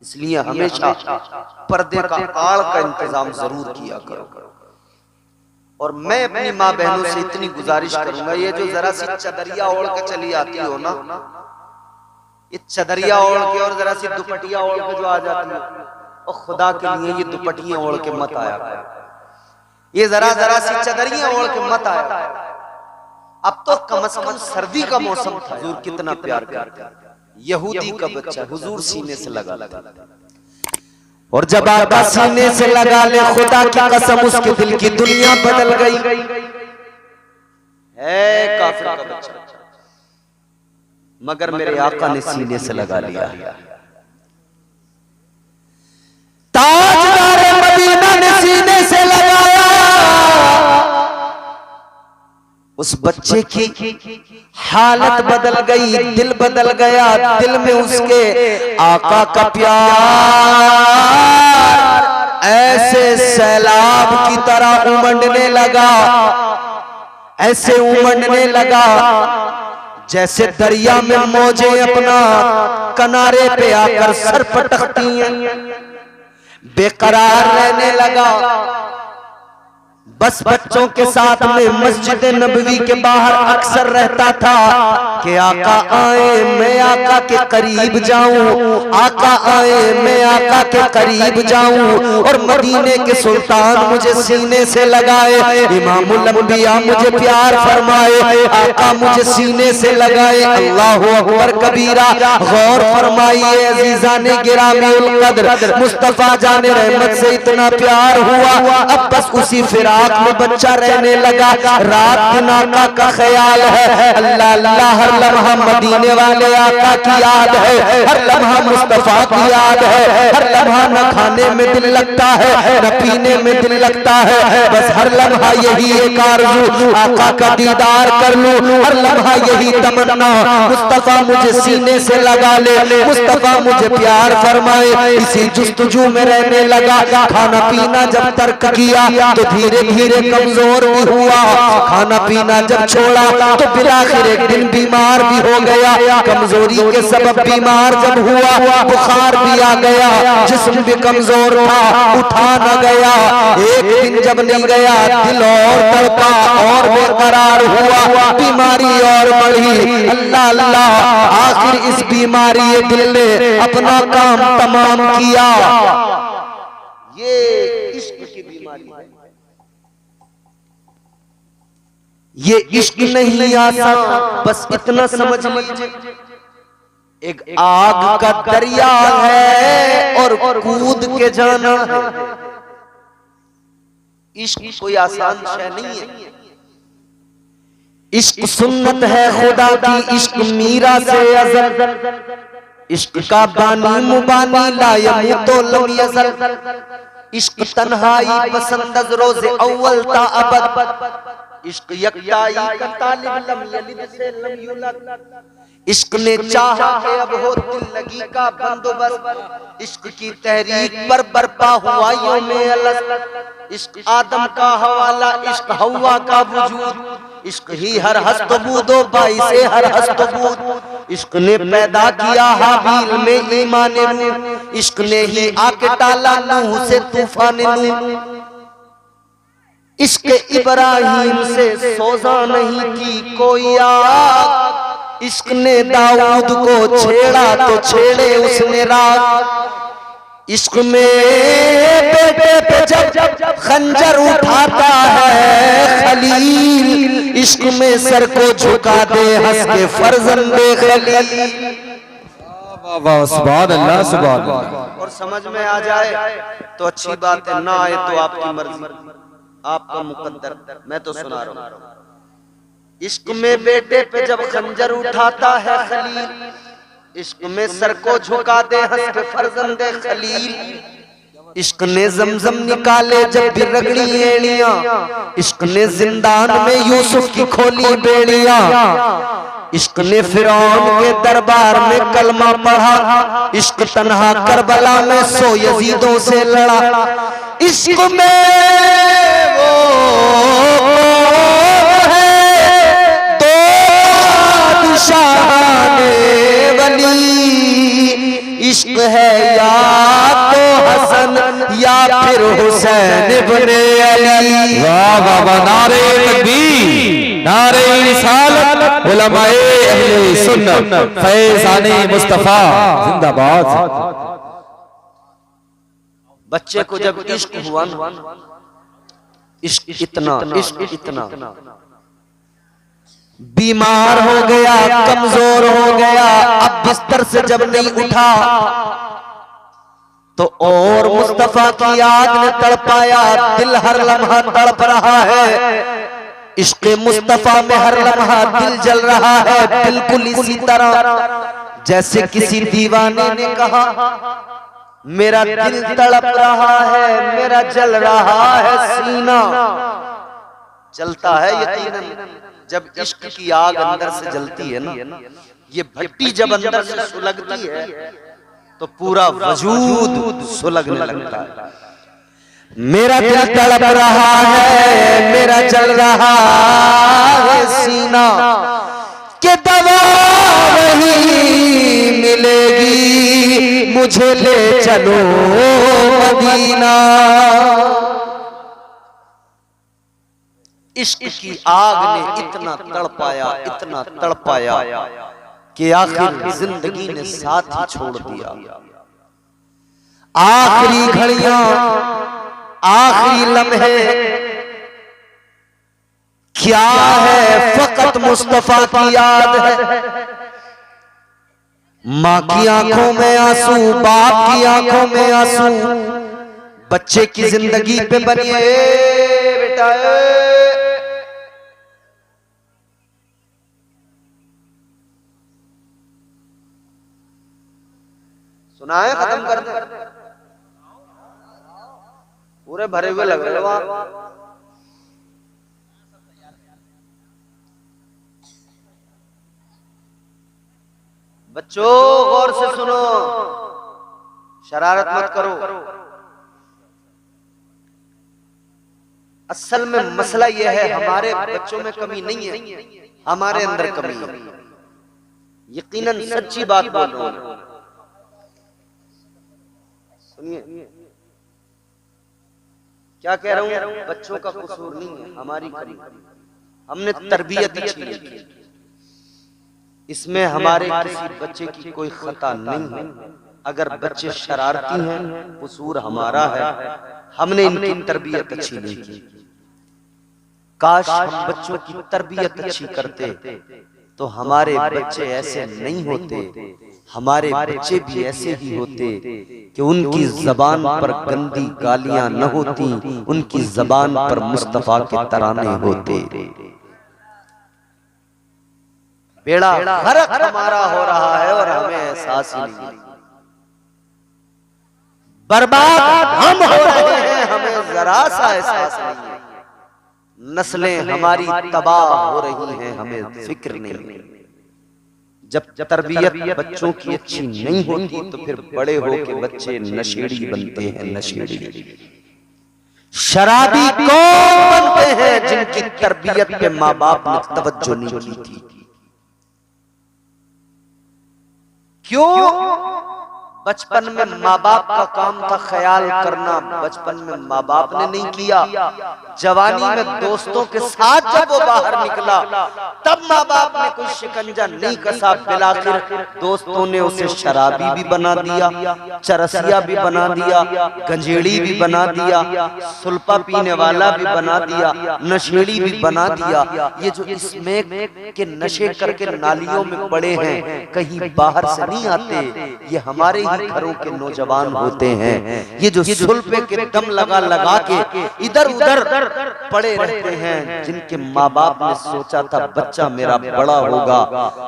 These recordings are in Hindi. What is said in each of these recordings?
इसलिए हमेशा पर्दे का आड़ का इंतजाम जरूर किया करो। और मैं अपनी माँ बहनों से इतनी गुजारिश करूंगा, ये जो जरा सी चदरिया ओढ़ के चली आती हो ना, ये चदरिया ओढ़ के और जरा सी दुपटिया ओढ़ के जो आ जाती है, और खुदा के लिए ये दुपटियां ओढ़ के मत आया करो, ये जरा सी चदरियां ओढ़ के मत आया। अब तो कम से कम सर्दी का मौसम था, हुजूर कितना प्यार करता, यहूदी का बच्चा हुजूर सीने से लगा लेता, और जब आका सीने से लगा ले, खुदा की कसम उसके दिल की दुनिया बदल गई। है काफिर का बच्चा, मगर मेरे आका ने सीने से लगा लिया। ताजदार मदीना ने सीने से लगाया। उस बच्चे की हालत बदल गई, दिल बदल गया, दिल में उसके आका का प्यार ऐसे सैलाब की तरह उमड़ने लगा, ऐसे उमड़ने लगा जैसे दरिया में मौजें अपना किनारे पे आकर सर पटकती हैं। बेकरार रहने लगा। बस बच्चों के साथ में मस्जिद नबवी के बाहर अक्सर रहता था कि आका आए मैं आका के करीब जाऊं, आका आए मैं आका के करीब जाऊं, और मदीने के सुल्तान मुझे सीने से लगाए, इमामुल अंबिया मुझे प्यार फरमाए, आका मुझे सीने से लगाए। अल्लाहु अकबर कबीरा। गौर फरमाइए अजीजाने गिरामीउल कद्र, मुस्तफा जाने रहमत से इतना प्यार हुआ, अब बस उसी फिराक में बच्चा रहने लगा। रात दिन आका का ख्याल है, अल्लाह अल्लाह, हर लम्हा मदीने वाले आका की याद है, हर लम्हा मुस्तफा की याद है, हर लम्हा न खाने में दिल लगता है न पीने में दिल लगता है, बस हर लम्हा यही एक आरज़ू आका का दीदार कर लूं, हर लम्हा यही तमन्ना मुस्तफा मुझे सीने से लगा ले, मुस्तफा मुझे प्यार फरमाए। इसी जुस्तजू में रहने लगा। खाना पीना जब तर्क किया तो धीरे धीरे कमजोर भी हुआ, खाना पीना जब छोड़ा तो बिलाखिर एक दिन बीमार भी हो गया। कमजोरी के सबब बीमार जब हुआ, बुखार भी आ गया, जिस्म भी कमजोर था, उठा न गया। एक दिन जब नहीं गया, दिल और तड़पा और बेकरार हुआ, बीमारी और बढ़ी। अल्लाह अल्लाह, आखिर इस बीमारी दिल ने अपना काम तमाम किया। ये इश्क की बीमारी है, ये इश्क नहीं आसान, बस इतना समझ लीजिए, एक आग का दरिया है और कूद के जाना है। इश्क कोई आसान शय नहीं है। इश्क सुन्नत है खुदा की, इश्क मीरा से अज़ल, इश्क का बानी मुबानी ला यमूतो लम यज़ल, इश्क तन्हाई पसंद रोज़े अव्वल ता अबद, इश्क यकताई का तालिब लम यलिद से लम यूलद, इश्क ने चाहा कि अब हो दिल लगी का बंदोबस्त, इश्क की तहरीक पर बरपा हुआ यौम अलग, इश्क आदम का हवाला, इश्क हव्वा का वजूद, इश्क ही हर हस्तबूदो बाई से हर हस्तबूद, इश्क ने पैदा किया हाबील में ईमान नूह, इश्क ने ही आके टाला नूह से तूफान नूह, इश्क इब्राहिम से सोजा नहीं की कोई आग, इश्क ने दाऊद को छेड़ा तो छेड़े उसने राग, इश्क में बेटे पे जब खंजर उठाता है खलील, इश्क में सर को झुका दे हंस के फर्जंदे खलील। वाह सुभान अल्लाह सुभान अल्लाह। और समझ में आ जाए तो अच्छी बात है, ना आए तो आपकी मर्जी, आपका मुकद्दर, मैं तो सुना रहा हूं। इश्क में बेटे पे जब खंजर उठाता है खलील, इश्क में सर को झुका दे हंस के फर्जंदे खलील, इश्क ने जमजम निकाले जब भी रगड़ी एड़ियां, इश्क ने जिंदान में यूसुफ की खोली बेड़ियां, इश्क ने फिरौन के दरबार में कलमा पढ़ा, इश्क तन्हा करबला में 100 यजीदों से लड़ा, इश्क में वो है दो बादशाह वली, इश्क है या तो हसन या फिर हुसैन इब्ने अली। वाह वाह वाह, नारे तकबीर, नारे रिसालत, उलमाए अहले सुन्नत, फैज़ाने मुस्तफा जिंदाबाद। बच्चे को जब इश्क हुआ ना, इश्क इतना बीमार हो गया, कमजोर हो गया, अब बिस्तर से जब नहीं उठा तो और मुस्तफा की याद ने तड़पाया, दिल हर लम्हा तड़प रहा है, इश्क मुस्तफा में हर लम्हा दिल जल रहा है। बिल्कुल इसी तरह जैसे किसी दीवाने ने कहा, मेरा दिल तड़प रहा है, मेरा जल रहा है सीना। जलता है यकीनन, जब इश्क की आग अंदर से जलती है ना, ये भट्टी जब अंदर से सुलगती है तो पूरा वजूद सुलगने लगता है। मेरा दिल तड़प रहा है, मेरा जल रहा है सीना, कि दवा नहीं मिलेगी मुझे ले चलो मदीना। इश्क की आग ने इतना तड़पाया कि आखिर जिंदगी ने साथ ही छोड़ दिया। आखिरी घड़ियां, आखिरी लम्हे क्या है, फकत मुस्तफा की याद है। माँ की आंखों में आंसू, बाप की आंखों में आंसू, बच्चे की जिंदगी पे बनिए बेटा। सुनाए, खत्म कर दे, पूरे भरे हुए लग रहे हो। बच्चों गौर से सुनो, शरारत मत करो। असल में मसला यह है, हमारे बच्चों में कमी नहीं है, हमारे अंदर कमी है। यकीनन सच्ची बात बोल रहा हूं। सुनिए क्या कह रहा हूं, बच्चों का कसूर नहीं है, हमारी कमी। हमने तरबियत अच्छी की, इसमें हमारे किसी बच्चे की कोई खता नहीं है। अगर बच्चे शरारती हैं, कसूर हमारा है, हमने इनकी तरबियत अच्छी नहीं की। काश हम बच्चों की तरबियत अच्छी करते तो हमारे बच्चे ऐसे नहीं होते, हमारे बच्चे भी ऐसे ही होते कि उनकी जबान पर गंदी गालियां न होती, उनकी जबान पर मुस्तफा के तराने होते। बेड़ा गर्क हमारा हो रहा है और हमें एहसास ही नहीं। बर्बाद हम हो रहे हैं, हमें जरा सा एहसास नहीं है। नस्लें हमारी तबाह हो रही हैं, हमें फिक्र नहीं। जब तरबियत बच्चों की अच्छी नहीं होती तो फिर बड़े होके बच्चे नशेड़ी बनते हैं। नशेड़ी शराबी कौन बनते हैं जिनकी तरबियत पे माँ बाप ने तवज्जो नहीं की थी। क्यों? बचपन में माँ बाप का काम था ख्याल करना, बचपन में माँ बाप ने नहीं किया। जवानी में दोस्तों के साथ जब वो बाहर निकला तब माँ बाप ने कोई शिकंजा नहीं कसा। बिलाखिर दोस्तों ने उसे शराबी भी बना दिया, चरसिया भी बना दिया, गंजेड़ी भी बना दिया, सुल्पा पीने वाला भी बना दिया, नशेड़ी भी बना दिया। ये जो इसमें के नशे करके नालियों में पड़े हैं, कहीं बाहर से नहीं आते, ये हमारे घरों के नौजवान होते हैं। ये जो सुल्फे के दम लगा लगा के इधर उधर पड़े रहते हैं, जिनके माँ बाप ने सोचा था बच्चा मेरा बड़ा होगा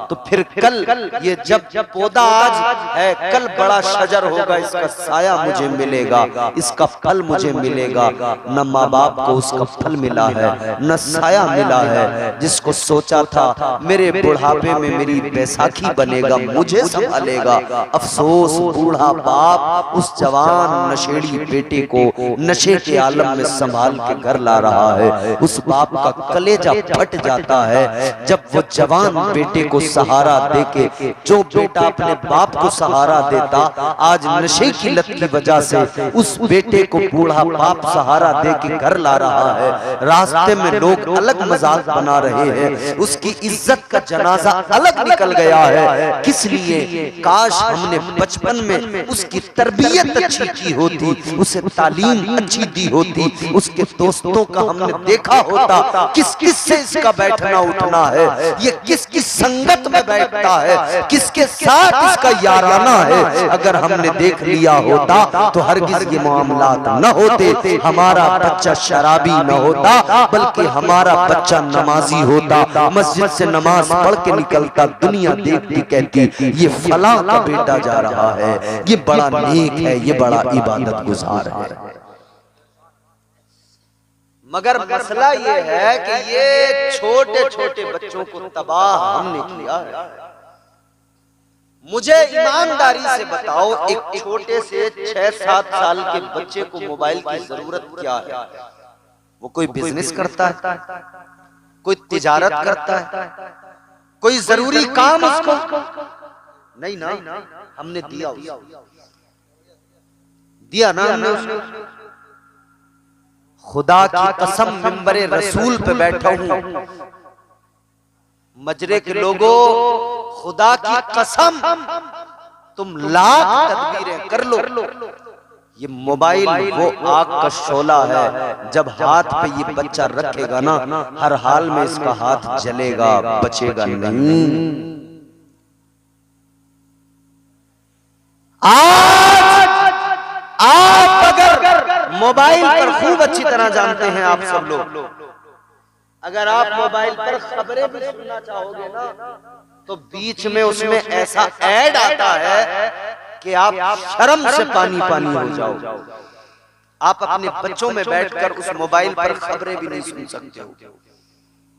तो फिर कल ये जब पौधा आज है कल बड़ा शजर होगा, इसका साया मुझे मिलेगा, इसका फल मुझे मिलेगा। न माँ बाप को उसका फल मिला है, न साया मिला है। जिसको सोचा था मेरे बुढ़ापे में मेरी बैसाखी बनेगा, मुझे संभालेगा, अफसोस बूढ़ा बाप उस जवान नशेड़ी बेटे को नशे के आलम में संभाल के घर ला रहा है। उस बाप का कलेजा फट जाता है जब वो जवान बेटे को सहारा देके, जो बेटा अपने बाप को सहारा देता आज नशे की लत की वजह से उस बेटे को बूढ़ा बाप सहारा देके घर ला रहा है। रास्ते में लोग अलग मजाक बना रहे हैं, उसकी इज्जत का जनाजा अलग निकल गया है। किस लिए? काश हमने बचपन में उसकी तरबियत अच्छी की होती, उसे तालीम अच्छी दी होती, उसके दोस्तों का हमने देखा होता किस किस से इसका बैठना उठना है, ये किस किस संगत में बैठता है, किसके साथ इसका याराना है। अगर हमने देख लिया होता तो हरगिज ये मामलात न होते, हमारा बच्चा शराबी न होता बल्कि हमारा बच्चा नमाजी होता, मस्जिद से नमाज पढ़ के निकलता, दुनिया देखती कहती ये फलां का बेटा जा रहा है, ये बड़ा नेक है, ये बड़ा इबादत गुजार है। मगर मसला ये है कि ये छोटे छोटे बच्चों को तबाह हमने किया है। मुझे ईमानदारी से बताओ, एक छोटे से 6-7 साल के बच्चे को मोबाइल की जरूरत क्या है? वो कोई बिजनेस करता है, कोई तिजारत करता है, कोई जरूरी काम उसको नहीं ना, हमने दिया ना हमने उसको। खुदा की कसम मिंबरे रसूल पे बैठा हूं, मजरे के लोगों, खुदा की कसम तुम लाख तदबीरें कर लो, ये मोबाइल वो आग का शोला है, जब हाथ पे ये बच्चा रखेगा ना हर हाल में इसका हाथ जलेगा, बचेगा नहीं। आप अगर मोबाइल पर खूब अच्छी तरह जानते हैं आप सब लोग, अगर आप मोबाइल पर खबरें भी सुनना चाहोगे ना तो बीच में उसमें ऐसा ऐड आता है कि आप शर्म से पानी पानी हो जाओ। आप अपने बच्चों में बैठकर उस मोबाइल पर खबरें भी नहीं सुन सकते हो,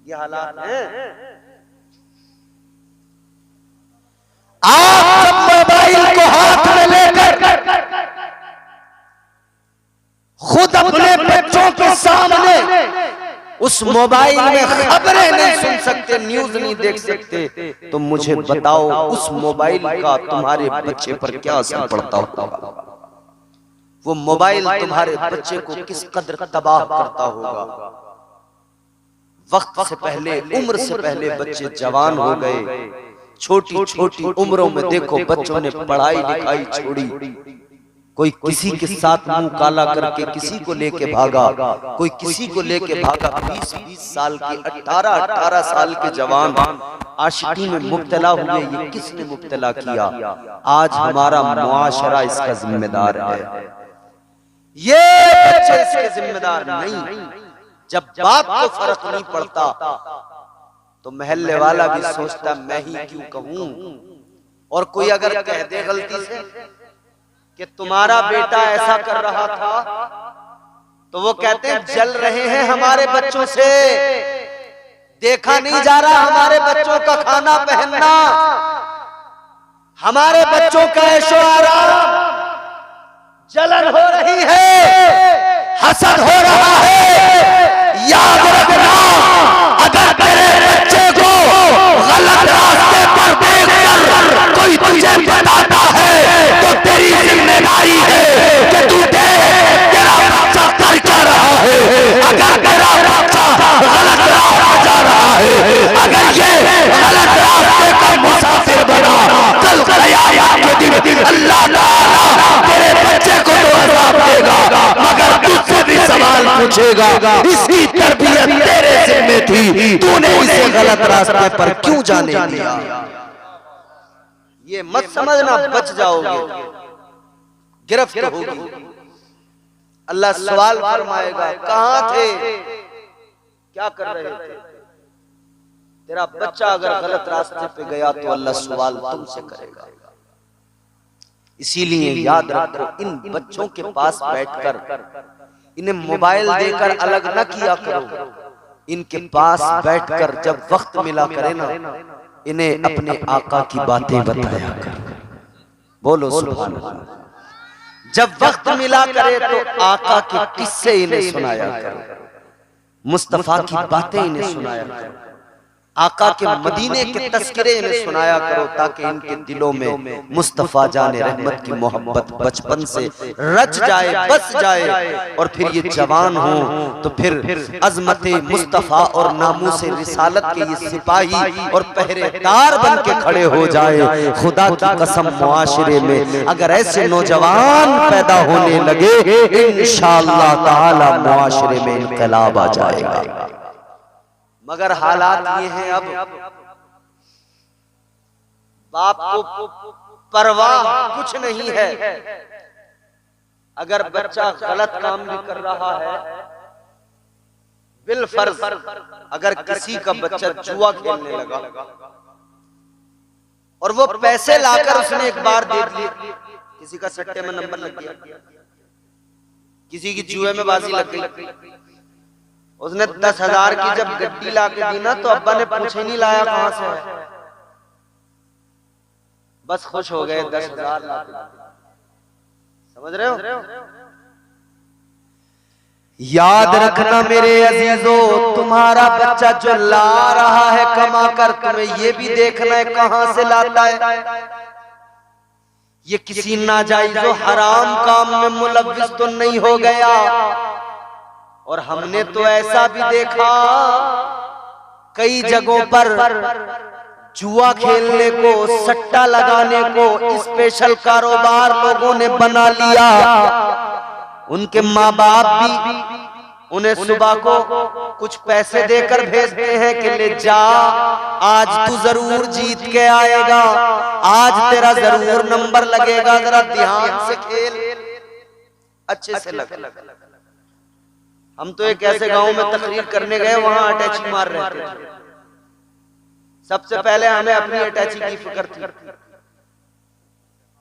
ये हालात है। आप जब मोबाइल को हाथ में लेकर खुद अपने बच्चों के सामने उस मोबाइल में खबरें नहीं सुन सकते, न्यूज नहीं देख सकते, तो मुझे बताओ उस मोबाइल का तुम्हारे बच्चे पर क्या असर पड़ता होगा? वो मोबाइल तुम्हारे बच्चे को किस कदर तबाह करता होगा? वक्त से पहले, उम्र से पहले बच्चे जवान हो गए, छोटी छोटी उम्रों में देखो बच्चों ने पढ़ाई लिखाई छोड़ी, कोई किसी के साथ मुंह काला करके किसी को लेके भागा, कोई किसी को लेके भागा। 20-20 साल के 18-18 साल के जवान आशिकी में मुब्तला हुए, ये किसने मुब्तला किया? आज हमारा मुआशरा इसका जिम्मेदार है, ये बच्चे इसके जिम्मेदार नहीं। जब बाप को फर्क नहीं पड़ता तो महल्ले वाला भी सोचता मैं ही क्यों कहूं, और कोई अगर कह दे गलती से कि तुम्हारा बेटा ऐसा कर रहा था तो वो कहते हैं जल रहे हैं हमारे बच्चों से, देखा नहीं जा रहा हमारे बच्चों का खाना पहनना, हमारे बच्चों का ऐशो आराम, जलन हो रही है, हसद हो रहा है। याद रखना, अगर तेरे बच्चे को गलत रास्ते पर देखकर कोई तुझे बताता है तो तेरी जिम्मेदारी है कि तू देख तेरा बच्चा कर क्या रहा है। अगर तेरा बच्चा गलत रास्ते जा रहा है, अगर ये गलत रास्ते का मुसाफिर बना, कल क़यामत के दिन अल्लाह ताला तेरे बच्चे को तो अज़ाब देगा मगर तुझसे भी सवाल पूछेगा, इसकी तरबियत तेरे ज़िम्मे थी, तूने इसे गलत रास्ते पर क्यों जाने दिया। ये मत समझना बच जाओगे, गिरफ्त होगी, अल्लाह सवाल फरमाएगा कहां थे, क्या कर रहे थे। तेरा बच्चा अगर गलत रास्ते पे गया तो अल्लाह सवाल तुमसे करेगा। इसीलिए याद रखो, इन बच्चों के पास बैठकर इन्हें मोबाइल देकर अलग न किया करो, इनके पास बैठकर जब वक्त मिला करे ना, इन्हें अपने आका की बातें बताया कर। बोलो सुभान अल्लाह। जब वक्त मिला करे तो आका के किस्से इन्हें सुनाया करो, मुस्तफा की बातें इन्हें सुनाया करो, आका के मदीने के तस्करे इन्हें सुनाया करो, ताकि इनके दिलों में मुस्तफा जाने रहमत की मोहब्बत बचपन से रच जाए, बस जाए, और फिर ये जवान हो तो फिर अजमते मुस्तफा और नामूसे रिसालत के ये सिपाही और पहरेदार बन के खड़े हो जाए। खुदा की कसम, मुआशरे में अगर ऐसे नौजवान पैदा होने लगे, इंशाअल्लाह ताला मुआशरे में इनकलाब आ जाएगा। मगर हालात ये हैं, अब बाप को परवाह कुछ नहीं है। अगर बच्चा गलत काम भी कर रहा है, बिलफर्ज अगर किसी का बच्चा जुआ खेलने लगा और वो पैसे लाकर उसने एक बार दे दिए, किसी का सट्टे में नंबर लग गया, किसी की जुए में बाजी लग गई, उसने 10,000 की जब गड्डी ला के दी ना, तो अब्बा ने पूछे नहीं लाया कहां से है, बस खुश हो गए 10,000 ला के। समझ रहे हो? याद रखना मेरे अजीजों, तुम्हारा बच्चा जो ला रहा है कमा कर, तुम्हें ये भी देखना है कहां से लाता है। ये किसी नाजायज हराम काम में मुलव्विस तो नहीं हो गया। और हमने तो ऐसा भी देखा कई जगहों पर जुआ खेलने को, सट्टा लगाने को स्पेशल कारोबार लोगों ने बना लिया। उनके माँ बाप भी उन्हें सुबह को कुछ पैसे देकर भेजते हैं कि ले जा, आज तू जरूर जीत के आएगा, आज तेरा जरूर नंबर लगेगा, जरा ध्यान से खेल, अच्छे से लग। हम तो एक ऐसे गांव में तकरीर करने गए, वहां अटैची मार रहे थे। सबसे पहले हमें अपनी अटैची की फिक्र थी।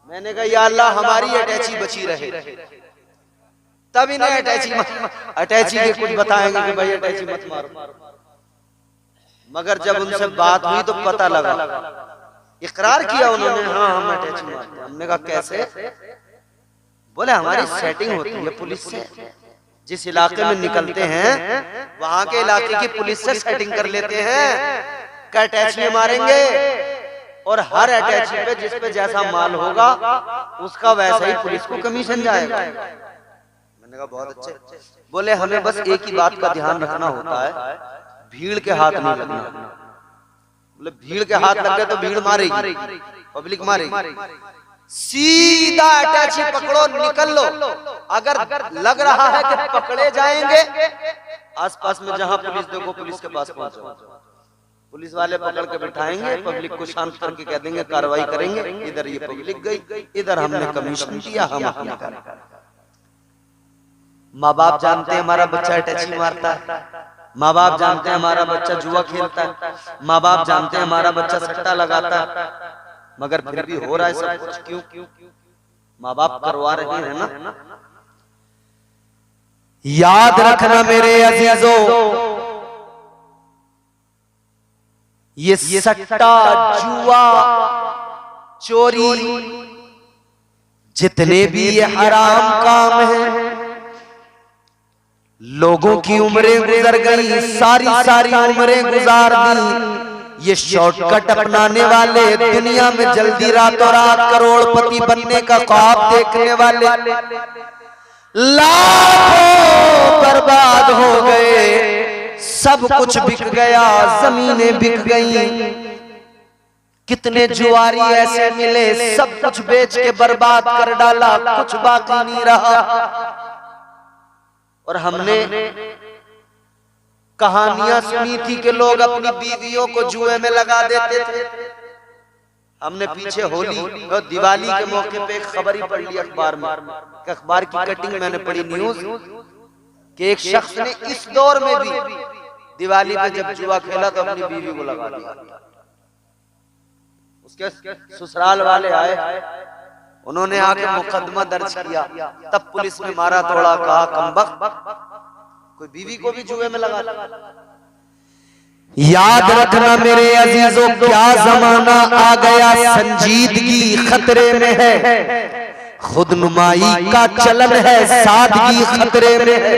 मैंने कहा या अल्लाह हमारी अटैची बची रहे, तब इन्हें अटैची के कुछ बताएंगे कि भाई अटैची मत मारो। मगर जब उनसे बात हुई तो पता लगा, इकरार किया उन्होंने, हाँ हम अटैची मारते। हमने कहा कैसे? बोले हमारी सेटिंग होती है पुलिस से, जिस इलाके में निकलते हैं वहां के इलाके की पुलिस से सेटिंग कर लेते हैं कि अटैची मारेंगे, और हर अटैची पे जिस पे जैसा माल होगा उसका वैसा ही पुलिस को कमीशन जाएगा। मैंने कहा बहुत अच्छे। बोले हमें बस एक ही बात का ध्यान रखना होता है, भीड़ के हाथ नहीं लगना। बोले भीड़ के हाथ लग गए तो भीड़ मारेगी, पब्लिक मारेगी। सीधा अटैची पकड़ो, निकल लो। अगर लग रहा है कि पकड़े जाएंगे, आसपास में जहां पुलिस देखो पुलिस के पास पहुंचो। पुलिस वाले पकड़ के बिठाएंगे, पब्लिक को शांत करके कह देंगे कार्रवाई करेंगे। इधर ये पब्लिक गई, इधर हमने कमीशन दिया, हम अपना करें। माँ बाप जानते हैं हमारा बच्चा अटैची मारता है, माँ बाप जानते हैं हमारा बच्चा जुआ खेलता है, माँ बाप जानते हैं हमारा बच्चा सट्टा लगाता है, मगर फिर भी हो रहा है सब कुछ। क्यों? माँ बाप करवा रहे हैं ना। याद रखना मेरे अजीजों, ये सट्टा, जुआ, चोरी, जितने भी ये हराम काम हैं, लोगों की उम्रें गुजर गई, सारी उम्रें गुजार दी। ये शॉर्टकट अपनाने वाले, दुनिया में जल्दी रातों रात करोड़पति बनने का ख्वाब देखने वाले लाखों बर्बाद हो गए। सब कुछ बिक गया, जमीनें बिक गईं। कितने जुआरी ऐसे मिले, सब कुछ बेच के बर्बाद कर डाला, कुछ बाकी नहीं रहा। और हमने कहानियां सुनी थी कि लोग अपनी बीवियों को जुए में लगा देते थे। हमने पीछे होली और दिवाली के मौके पे एक खबर ही पढ़ ली अखबार में, अखबार की कटिंग मैंने पढ़ी न्यूज कि एक शख्स ने इस दौर में भी दिवाली पे जब जुआ खेला तो अपनी बीवी को लगा दिया। उसके ससुराल वाले आए, उन्होंने आके मुकदमा दर्ज किया, तब पुलिस ने मारा तोड़ा, कहा कमबख्त कोई बीवी को भी जुए में लगा। याद रखना मेरे अजीजों, क्या जमाना आ गया, संजीदगी खतरे में है, खुद नुमाई का चलन है, सादगी खतरे में है,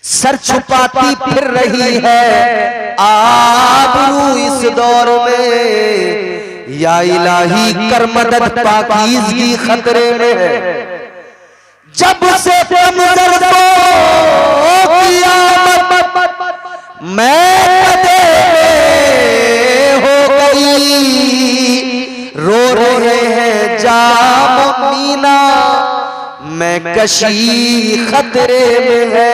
सर छुपाती फिर रही है आबरू इस दौर में, या इलाही कर मदद पाकीज़गी खतरे में है। जब से कमर को क़यामत मैं कदे हो गई, रो रहे हैं जाम मीना, मैं कशी खतरे में है।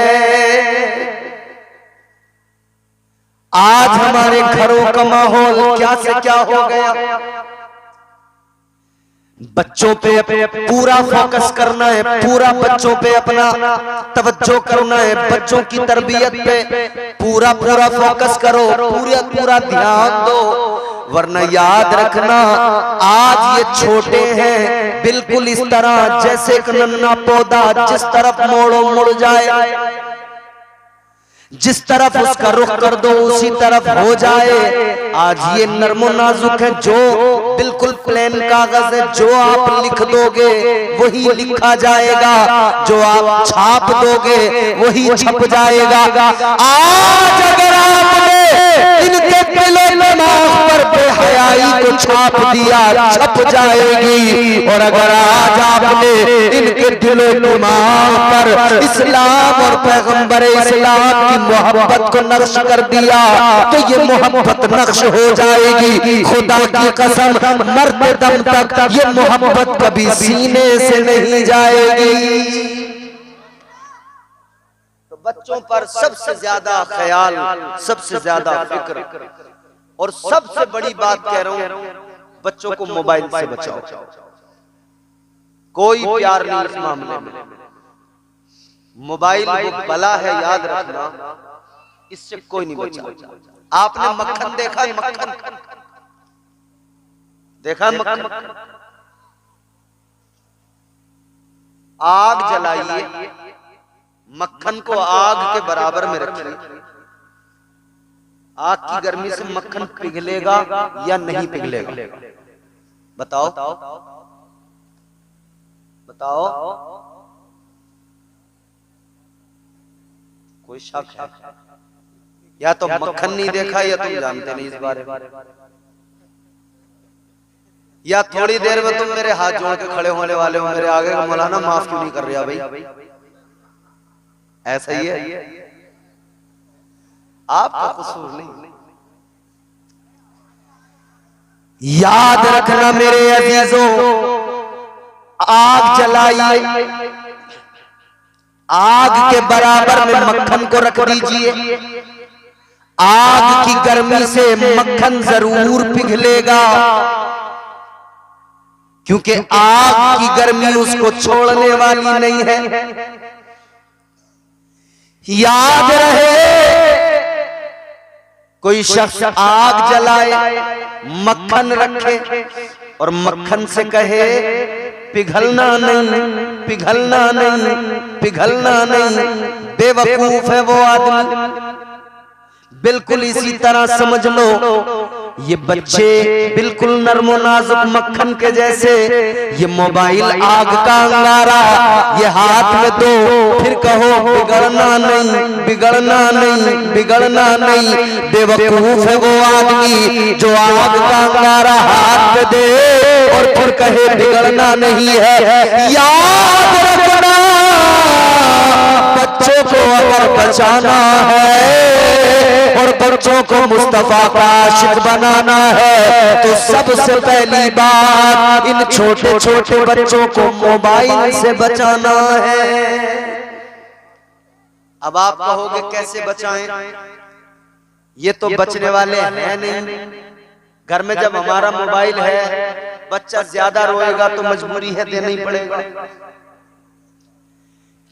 आज हमारे घरों का माहौल क्या से क्या हो गया, बच्चों पे पूरा फोकस करना है, पूरा बच्चों पे अपना तवज्जो करना है, बच्चों की तरबियत पे पूरा फोकस करो, पूरा ध्यान दो, वरना याद रखना आज ये छोटे हैं बिल्कुल इस तरह जैसे एक नन्हा पौधा, जिस तरफ मोड़ो मुड़ जाए, जिस तरफ उसका रुख कर दो उसी तरफ हो जाए। आज ये नर्मो नाजुक है, जो बिल्कुल प्लेन कागज है, जो आप लिख दोगे वही लिखा जाएगा, जो आप छाप दोगे वही छप जाएगा। आज अगर आपने इनके दिलो दिमाग पर बेहयाई को छाप दिया, छप जाएगी, और अगर आज आपने इनके दिलो दिमाग पर इस्लाम और पैगंबर इस्लाम की मोहब्बत को नक्श कर दिया तो ये मोहब्बत नक्श हो जाएगी। खुदा की कसम मरते दम तक ये मोहब्बत कभी सीने से नहीं जाएगी। तो बच्चों पर सबसे ज्यादा ख्याल, सबसे ज्यादा फिक्र, और सबसे बड़ी बात कह रहा हूं, बच्चों को मोबाइल से बचाओ। कोई प्यार नहीं इस मामले में, मोबाइल वो बला है, याद रखना, इससे कोई नहीं बचा। आपने मक्खन देखा है, मक्खन देखा, मक्खन आग जलाइए, मक्खन को आग के बराबर में रखिए, आग की गर्मी से मक्खन पिघलेगा या नहीं पिघलेगा, बताओ बताओ। कोई शक है? या तो मक्खन नहीं देखा या तुम जानते नहीं इस बारे में, या थोड़ी देर में तुम मेरे हाथ जोड़ के खड़े होने वाले हो मेरे आगे, मौलाना माफ क्यों नहीं कर रहा भाई, ऐसा ही है, आपका कसूर नहीं। याद रखना मेरे अजीजों, आग जलाइए, आग के बराबर में मक्खन को रख दीजिए, आग की गर्मी से मक्खन जरूर पिघलेगा, क्योंकि आग की गर्मी उसको छोड़ने वाली नहीं है। याद रहे, कोई शख्स आग जलाए, मक्खन रखे और मक्खन से कहे पिघलना नहीं, पिघलना नहीं, पिघलना नहीं, बेवकूफ है वो आदमी। बिल्कुल इसी तरह समझ लो, ये बच्चे बिल्कुल नर्मो नाजुक मक्खन के जैसे, ये मोबाइल आग का अंगारा, ये हाथ में दो, फिर कहो बिगड़ना नहीं, बिगड़ना नहीं, बिगड़ना नहीं। बेवकूफ है वो आदमी जो आग का अंगारा हाथ में दे और फिर कहे बिगड़ना नहीं है। याद रखना, बच्चों को अगर बचाना है और बच्चों को मुस्तफा का आशिक बनाना है तो सबसे पहली बात इन छोटे छोटे बच्चों को मोबाइल से बचाना है। अब आप कहोगे कैसे बचाएं? ये तो बचने वाले हैं नहीं। घर में जब हमारा मोबाइल है, बच्चा ज्यादा रोएगा तो मजबूरी है देना ही पड़ेगा।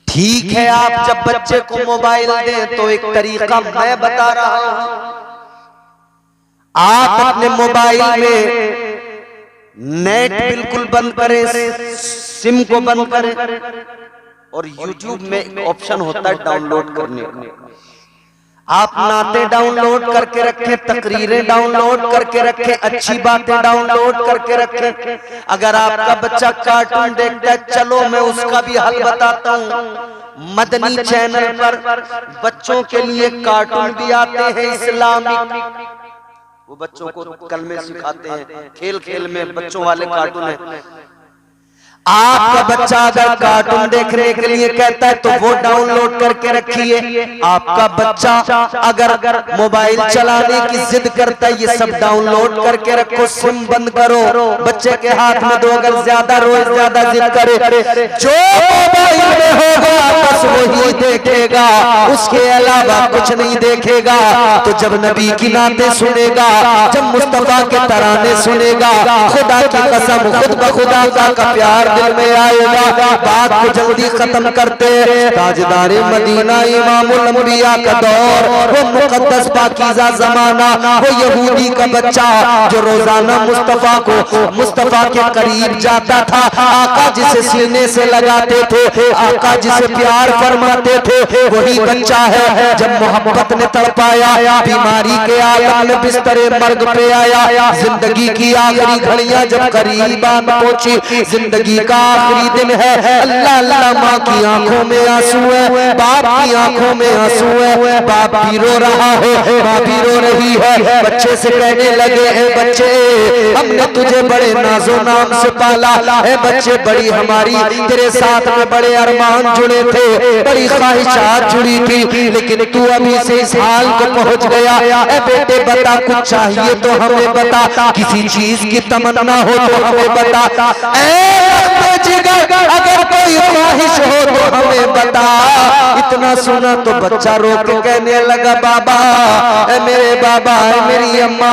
ठीक है, आप जब बच्चे को मोबाइल दें तो एक तरीका मैं बता रहा हूं, आप अपने मोबाइल में नेट बिल्कुल बंद करें, सिम को बंद करें और YouTube में एक ऑप्शन होता है डाउनलोड करने का। आप नाते डाउनलोड करके रखें, तकरीरें डाउनलोड करके रखें, अच्छी बातें डाउनलोड करके रखें। अगर आपका बच्चा कार्टून देखता है, चलो मैं उसका भी हल बताता हूँ। मदनी चैनल पर बच्चों के लिए कार्टून भी आते हैं इस्लामिक, वो बच्चों को कलमे सिखाते हैं, खेल खेल में बच्चों वाले कार्टून है। आपका बच्चा अगर कार्टून देखने के लिए कहता है तो वो डाउनलोड करके रखिए। आपका बच्चा अगर मोबाइल चलाने की जिद करता है, ये सब डाउनलोड करके रखो। सिम बंद करो, बच्चे के हाथ में दो। अगर ज्यादा रोज ज्यादा जिद करे, जो मोबाइल में होगा बस वही देखेगा, उसके अलावा कुछ नहीं देखेगा। तो जब नबी की नाते सुनेगा, जब मुस्तफा के तराने सुनेगा, खुदा की कसम खुद ब खुदा का प्यार दिल में आएगा। बात को जल्दी खत्म करते हैं। ताजदारे मदीना इमामुल अंबिया का दौर, वो मुकद्दस पाकीज़ा जमाना, वो यहूदी का बच्चा जो रोजाना मुस्तफा के करीब जाता था। आका जिसे सीने से लगाते थे, आका जिसे प्यार फरमाते थे, वही बच्चा है। जब मोहब्बत ने तड़पाया, बीमारी के आलम में बिस्तरे मर्ग पे आया, जिंदगी की आखिरी घड़ियां जब करीब आ पहुंची, जिंदगी का आखिरी दिन है, अल्लाह अल्लाह, माँ की आंखों में आंसू है, बाप की आंखों में आंसू है। बाप भी रो रहा है, माँ भी रो रही है। बच्चे से कहने लगे, है बच्चे हमने तुझे बड़े नाजो नाम से पाला है, बच्चे बड़ी हमारी तेरे साथ में बड़े अरमान जुड़े थे, बड़ी ख्वाहिशात जुड़ी थी, लेकिन तू अभी से इस हाल को पहुंच गया। ए बेटे बता, कुछ चाहिए तो हमें बता, किसी चीज की तमन्ना हो तो हमें बता। जिगर अगर कोई ख्वाहिश हो तो हमें बता। इतना सुना तो बच्चा रो के कहने लगा, बाबा ए मेरे बाबा, ए मेरी अम्मा,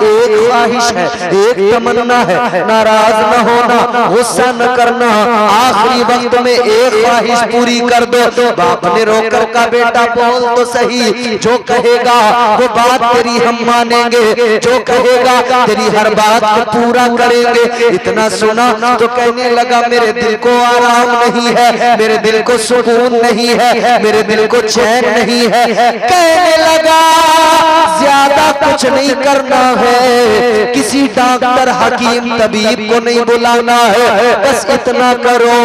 एक ख्वाहिश है, एक तमन्ना है, नाराज न होना, गुस्सा न करना, आखिरी वक्त में एक ख्वाहिश पूरी कर दो। बाप ने रोकर का, बेटा बोल तो सही, जो कहेगा वो बात तेरी हम मानेंगे, जो कहेगा तेरी हर बात को पूरा करेंगे। इतना सुना तो कहने लगा, मेरे दिल को आराम नहीं है, मेरे दिल को सुकून नहीं है, मेरे दिल को चैन नहीं है। कहने लगा, ज्यादा कुछ नहीं करना है, किसी डॉक्टर हकीम तबीब को नहीं बुलाना है, बस इतना करो,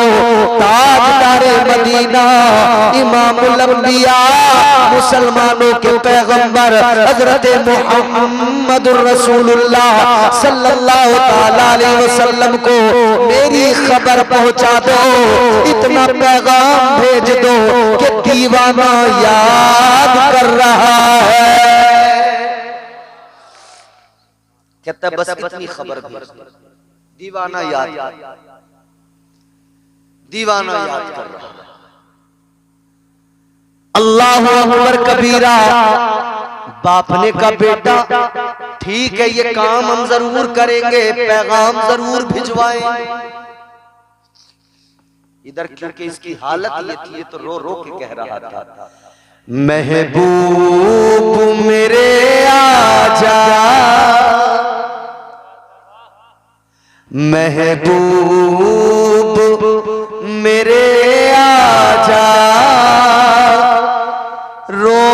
ताजदारे मदीना इमामुल अंबिया मुसलमानों के पैगंबर हजरत मुहम्मदुर रसूलुल्लाह सल्लल्लाहु ताला अलैहि वसल्लम को मेरी खबर पहुंचा दो, इतना पैगाम भेज दो कि दीवाना याद कर रहा है। कहता बस इतनी खबर भेज दो, दीवाना याद कर रहा है। अल्लाहु अकबर कबीरा। बाप ने कहा, बेटा ठीक है, ये काम हम जरूर करेंगे, पैगाम जरूर भिजवाएं। इधर क्योंकि इसकी हालत ये थी, ये तो रो रो के कह रहा था, महबूब मेरे आजा, महबूब मेरे आजा, रो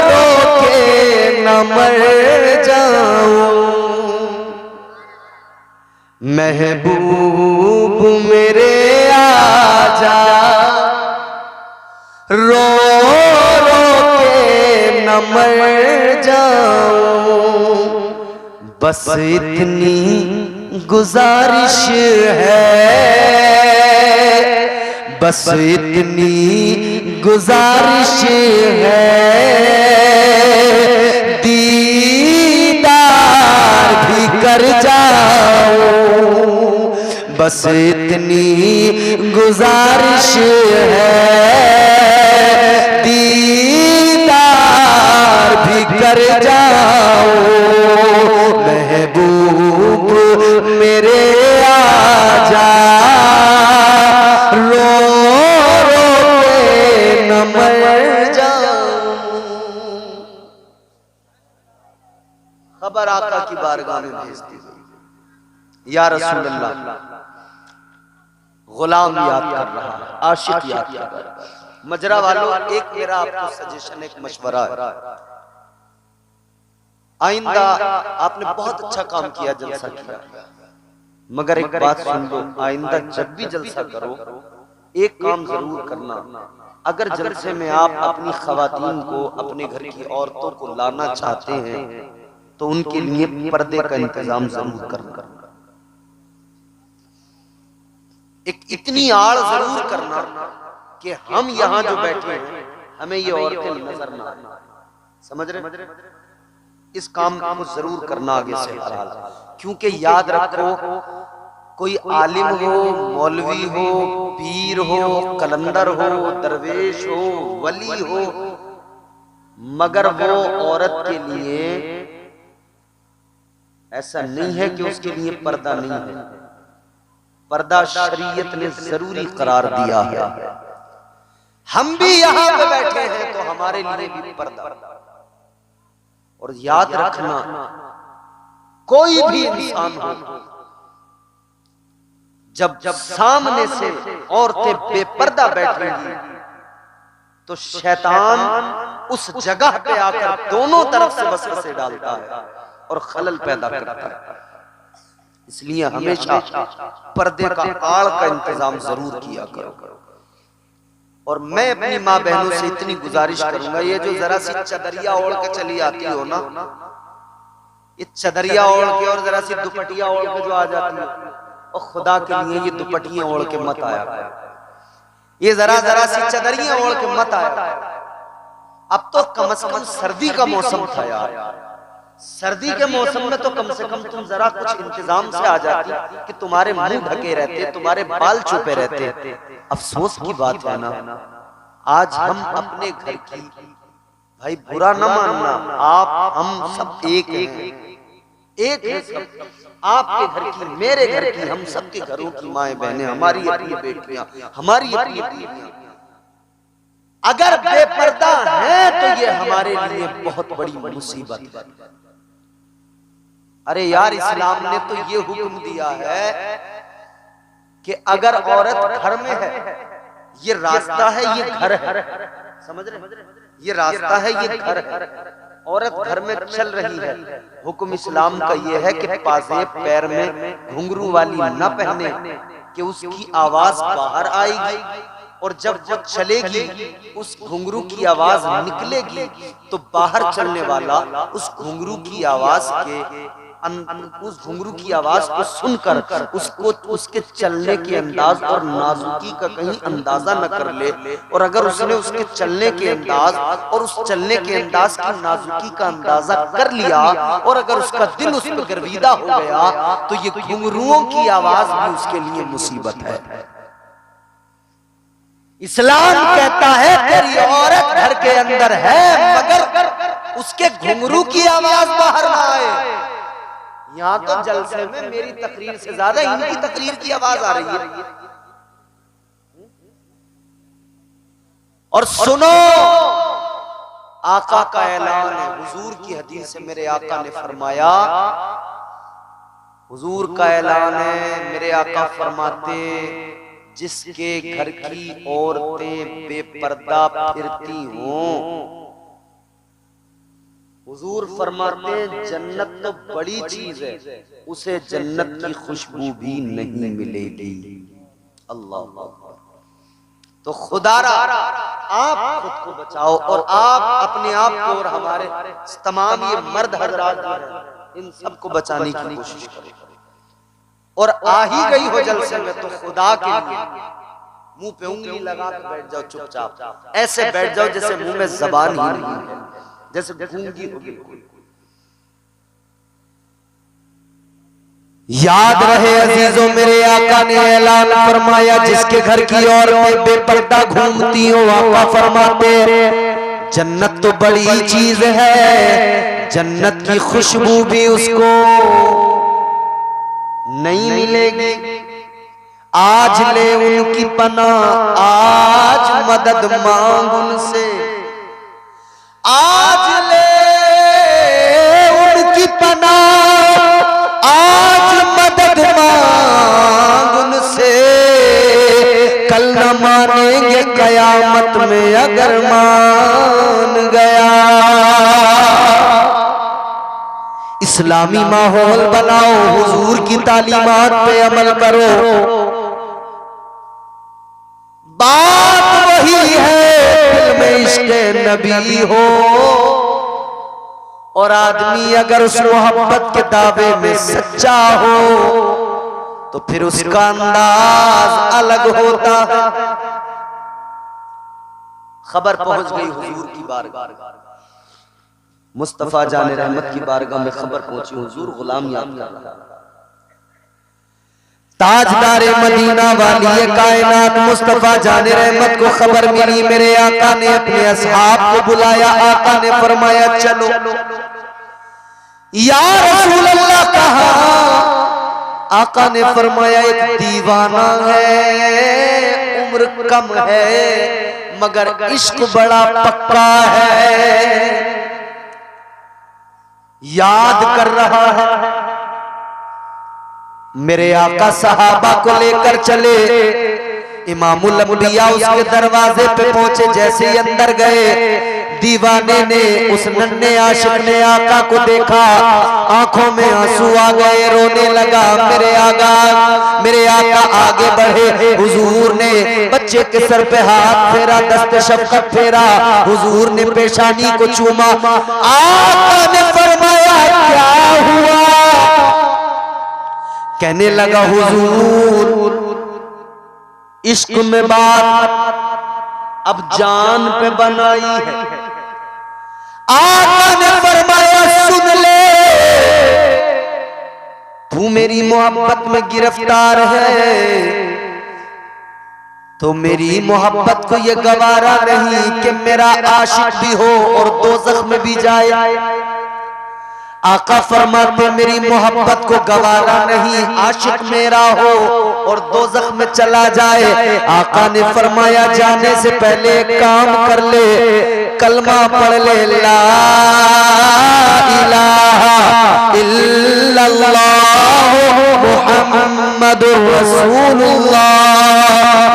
रो के न मर जाऊं, महबूब मेरे आजा, रो रो के न मर जाऊं, बस इतनी गुजारिश है, बस इतनी गुजारिश है, दीदार भी कर जाऊं, बस इतनी गुजारिश है, दीदार भी कर जाऊं, महबूब मेरे आजा, रो रो के न मर जाऊं। खबर आका की बारगाह में भेज दी गई, या रसूल अल्लाह, गुलाम याद कर रहा है, आशिक याद कर रहा है। मजरा वालों, एक मेरा आपको सजेशन, एक मशवरा है। आइंदा आपने बहुत अच्छा काम किया, जलसा किया, मगर एक बात सुन लो, आइंदा जब भी जलसा करो एक काम जरूर करना। अगर जलसे में आप अपनी खवातीन को, अपने घर की औरतों को लाना चाहते हैं तो उनके लिए पर्दे का इंतजाम जरूर करना। एक इतनी आड़ जरूर करना कि हम यहां जो बैठे हैं हमें ये औरतें नजर ना आए। समझ रहे? इस काम को जरूर करना आगे से हर हाल। क्योंकि याद रखो, कोई आलिम हो, मौलवी हो, पीर हो, कलंदर हो, दरवेश हो, वली हो, मगर वो औरत के लिए ऐसा नहीं है कि उसके लिए पर्दा नहीं है। पर्दा शरीयत ने जरूरी करार दिया है। हम भी यहां पे बैठे हैं तो हमारे लिए भी पर्दा। और याद रखना, कोई भी इंसान हो, जब सामने से औरतें बेपर्दा बैठेंगी तो शैतान उस जगह पे आकर दोनों तरफ से वसवसे डालता है और खलल पैदा करता है। इसलिए हमेशा पर्दे का आड़ का इंतजाम जरूर किया करो। और मैं अपनी माँ बहनों से इतनी गुजारिश करूंगा, ये जो जरा सी चदरिया ओढ़ के चली आती हो ना, ये चदरिया ओढ़ के और जरा सी दुपटिया ओढ़ के जो आ जाती है, और खुदा के लिए ये दुपटियां ओढ़ के मत आया, ये जरा सी चदरियां ओढ़ के मत आया। अब तो कम से कम सर्दी का मौसम था यार, सर्दी के मौसम में तो कम से कम तुम जरा कुछ इंतजाम से आ जाती कि तुम्हारे मुंह ढके रहते, तुम्हारे बाल छुपे रहते। अफसोस की बात है ना, आज हम अपने घर की, भाई बुरा न मानना, आप हम सब एक हैं, एक है सब। आपके घर की, मेरे घर की, हम सबके घरों की माएं बहनें, हमारी अपनी बेटियां, हमारी अपनी बीवियां अगर बेपर्दा हैं तो ये हमारे लिए बहुत बड़ी मुसीबत है। अरे यार, इस्लाम ने तो ये हुक्म दिया है कि अगर औरत घर में है, ये रास्ता है, ये घर है, समझ रहे? ये रास्ता है, ये घर है, औरत घर में चल रही है, हुक्म इस्लाम का ये है कि पाजेब पैर में घुंघरू वाली न पहने, कि उसकी आवाज बाहर आएगी और जब वो चलेगी उस घुंघरू की आवाज निकलेगी तो बाहर चलने वाला उस घुंघरू की आवाज के उस घुंघरू की आवाज को सुनकर उसको उसके चलने के अंदाज और नाजुकी का कहीं अंदाजा न कर ले। और अगर उसने उसके चलने के अंदाज और उस चलने के अंदाज की नाजुकी का अंदाजा कर लिया और अगर उसका दिल उस पर गर्विदा हो गया तो ये घुंघरूओं की आवाज भी उसके लिए मुसीबत है। इस्लाम कहता है तेरी औरत घर के अंदर है मगर उसके घुंघरू की आवाज बाहर ना आए। यहाँ तो जलसे में मेरी तकरीर से ज्यादा इनकी तकरीर की आवाज आ रही है। और सुनो, आका का ऐलान है, हुजूर की हदीस से मेरे आका ने फरमाया, हुजूर का ऐलान है, मेरे आका फरमाते जिसके घर की औरतें बेपर्दा फिरती हों, हुजूर फरमाते जन्नत तो बड़ी चीज है, उसे जन्नत की खुशबू भी नहीं मिलेगी। अल्लाह। तो खुदारा आप खुद को बचाओ और आप अपने आप को और हमारे तमाम ये मर्द हजरात इन सबको बचाने की कोशिश करें। और आ ही गई हो जलसे में तो खुदा के लिए मुंह पे उंगली लगा कर बैठ जाओ चुपचाप, ऐसे बैठ जाओ जैसे मुंह में जबान ही नहीं है, जैसे गूंगी हो बिल्कुल। याद रहे अजीजों, मेरे आका ने ऐलान फरमाया जिसके घर की औरतें बेपर्दा घूमती हो, आका फरमाते जन्नत तो बड़ी चीज है, जन्नत की खुशबू भी उसको नहीं मिलेगी। आज ले उनकी पनाह, आज मदद मांग उनसे, आज ले उनकी पनाह, आज मदद मांग उनसे, कल न मानेंगे कयामत में अगर मान गया। इस्लामी माहौल बनाओ, हुजूर की तालीमात पे अमल करो। बात वही है, दिल में इश्क़ नबी हो और आदमी अगर उस मोहब्बत के दावे में सच्चा हो तो फिर उसका अंदाज अलग होता है। खबर पहुंच गई हुजूर की बारगाह, मुस्तफा जाने रहमत की बारगाह में खबर पहुंची, हुजूर गुलाम याद कर रहा। ताजदारे मदीना वाली कायनात मुस्तफा जाने रहमत को खबर मिली, मेरे आका ने अपने असहाब को बुलाया। आका ने फरमाया चलो। या रसूल अल्लाह कहा? आका ने फरमाया एक दीवाना है, उम्र कम है मगर इश्क बड़ा पक्का है, याद कर रहा है। मेरे आका सहाबा को लेकर चले, इमामुल अंबिया उसके दरवाजे पे पहुंचे। जैसे ही अंदर गए, दीवाने ने, उस नन्हे आशिक ने आका को देखा, आंखों में आंसू आ गए, रोने लगा। मेरे आका आगे बढ़े, हुजूर ने बच्चे के सर पे हाथ फेरा, दस्ते शफ़क़त फेरा, हुजूर ने पेशानी को चूमा। आका ने फरमाया क्या हुआ? कहने लगा हुजूर इश्क में बात अब जान पे बनाई है। आका ने फरमाया सुन ले, तू मेरी मोहब्बत में गिरफ्तार है तो मेरी मोहब्बत को ये गवारा नहीं कि मेरा आशिक भी हो और दोज़ख में भी जाए। आका फरमाते मेरी मोहब्बत को गवारा नहीं, आशिक मेरा हो और दोज़ख में चला जाए। आका ने फरमाया जाने से पहले एक काम कर ले, कलमा पढ़ ले, ला इलाहा इल्लल्लाह मुहम्मदुर रसूलुल्लाह।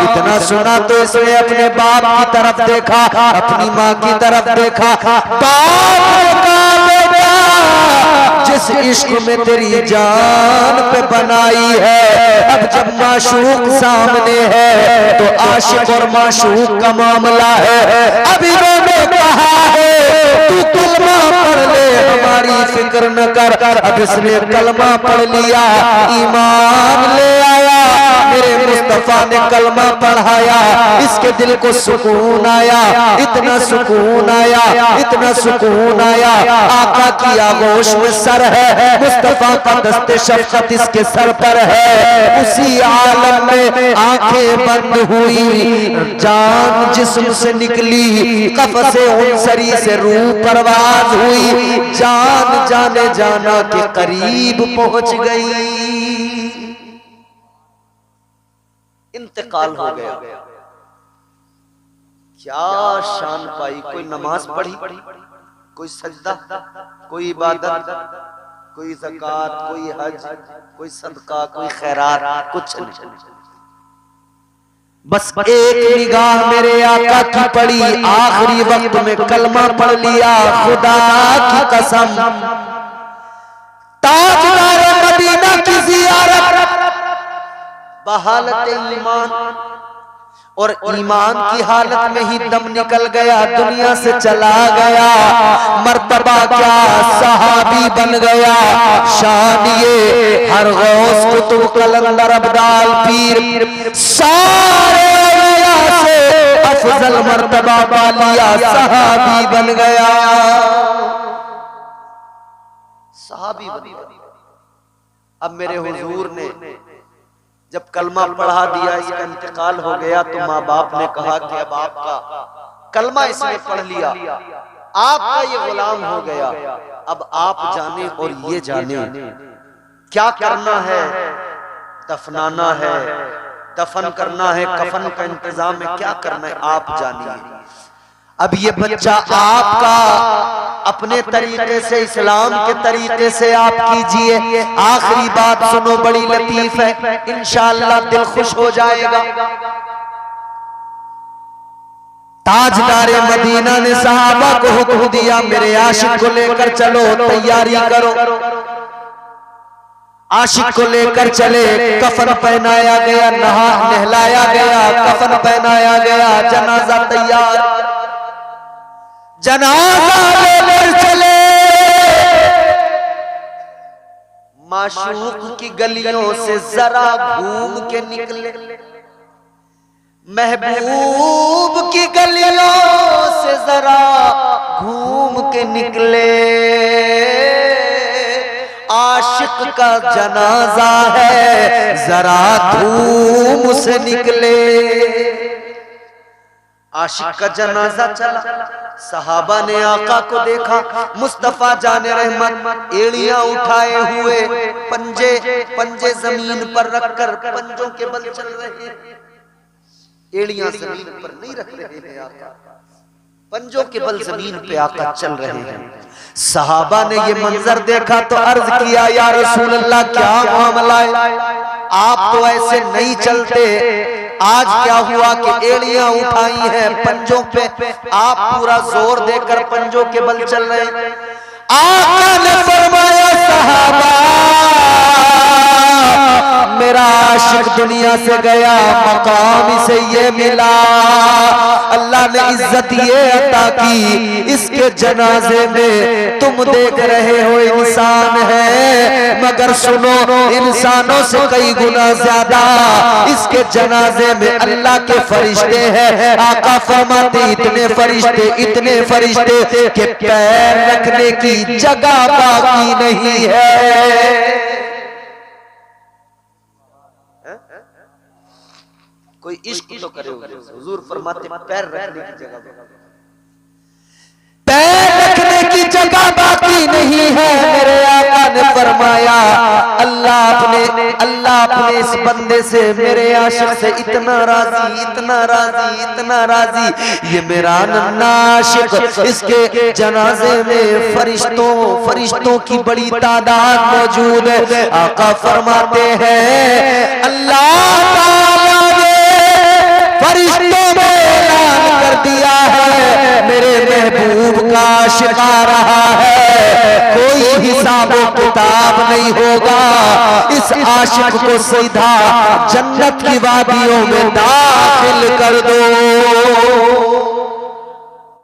इतना सुना तो इसने अपने बाप की तरफ देखा, अपनी माँ की तरफ देखा। बाप का बेटा जिस इश्क में तेरी जान पे बनाई है, अब जब माशूक सामने है तो आशिक और माशूक का मामला है। अभी मैंने कहा है तू कलमा पढ़ ले, हमारी फिक्र न कर। अब इसने कलमा पढ़ लिया, ईमान ले आया, मेरे मुस्तफा ने कलमा पढ़ाया, इसके दिल को सुकून आया, इतना सुकून आया, इतना सुकून आया। आका की आगोश में सर है, मुस्तफा का दस्ते शफ़क़त इसके सर पर है। उसी आलम में आंखें बंद हुई, जान जिस्म से निकली, कफ़से उनसरी से रूह परवाज हुई, जान जाने जाना के करीब पहुंच गई, इंतकाल हो गया। क्या शान पाई। कोई नमाज पढ़ी, कोई सजदा, कोई इबादत, कोई ज़कात, कोई हज, कोई सदका, कोई खैरात, कुछ नहीं। बस एक निगाह मेरे आका की पड़ी, आखिरी वक्त में कलमा पढ़ लिया। खुदा की कसम, ताजदार मदीना की ज़ियारत बहालत ईमान और ईमान की हालत में ही दम निकल गया, दुनिया से चला गया। मर्तबा क्या सहाबी बन गया, शान ये हर गौस कुतुब कलंदर अब्दाल पीर सारे औलिया से अफजल मर्तबा पा लिया, सहाबी बन गया, सहाबी बन गया। अब मेरे हुजूर ने जब कलमा पढ़ा दिया, इसका इंतकाल हो गया, तो माँ बाप ने कहा कि अब आपका कलमा इसने पढ़ लिया, आपका ये गुलाम हो गया, अब आप जाने और ये जाने क्या करना है। दफनाना है, दफन करना है, कफन का इंतजाम है, क्या करना है आप जानिए। अब ये बच्चा आपका अपने तरीके से, इस्लाम के तरीके से आप कीजिए। आखिरी बात सुनो, बड़ी लतीफ है, इंशाअल्लाह दिल खुश हो जाएगा। ताजदारे मदीना ने सहाबा को हुक्म दिया, मेरे आशिक को लेकर चलो, तैयारी करो। आशिक को लेकर चले, कफन पहनाया गया, नहलाया गया, कफन पहनाया गया, जनाजा तैयार, जनाजा लेकर चले। माशूक की गलियों से जरा घूम के निकले, महबूब की गलियों से जरा घूम के निकले। आशिक का जनाजा है, जरा धूम से निकले। आशिक का जनाजा चला, सहाबा ने आका को देखा, मुस्तफा जाने रहमत एड़ियां उठाए हुए, पंजे जमीन पर रखकर पंजों के बल चल रहे हैं। एड़ियां जमीन पर नहीं रख रहे हैं आका, पंजों के बल जमीन पे आका चल रहे हैं। सहाबा ने ये मंजर देखा तो अर्ज किया, या रसूल अल्लाह क्या मामला है, आप तो ऐसे नहीं चलते, आज क्या हुआ कि एड़ियां उठाई हैं पंजों पे, आप पूरा जोर देकर पंजों के बल चल रहे हैं। आका ने फरमाया, सहाबा मेरा आशिक दुनिया से गया, मकाम इसे ये मिला, अल्लाह ने इज्जत ये अता की, इसके जनाजे में तुम देख रहे हो इंसान है, मगर सुनो इंसानों से कई गुना ज्यादा इसके जनाजे में अल्लाह के फरिश्ते हैं। आका फरमाते इतने फरिश्ते के पैर रखने की जगह बाकी नहीं है। कोई इश्क तो करे, हुजूर फरमाते पैर रखने की जगह, पैर रखने की जगह बाकी नहीं है। मेरे आका ने फरमाया, अल्लाह अपने इस बंदे से, मेरे आशिक से इतना राजी, ये मेरा नन्ना आशिक, इसके जनाजे में फरिश्तों की बड़ी तादाद मौजूद है। आका फरमाते हैं, अल्लाह फरिश्तों में ऐलान कर दिया है, मेरे महबूब का आशिक आ रहा है, कोई हिसाब किताब नहीं होगा, इस आशिक को सीधा जन्नत की वादियों में दाखिल कर दो।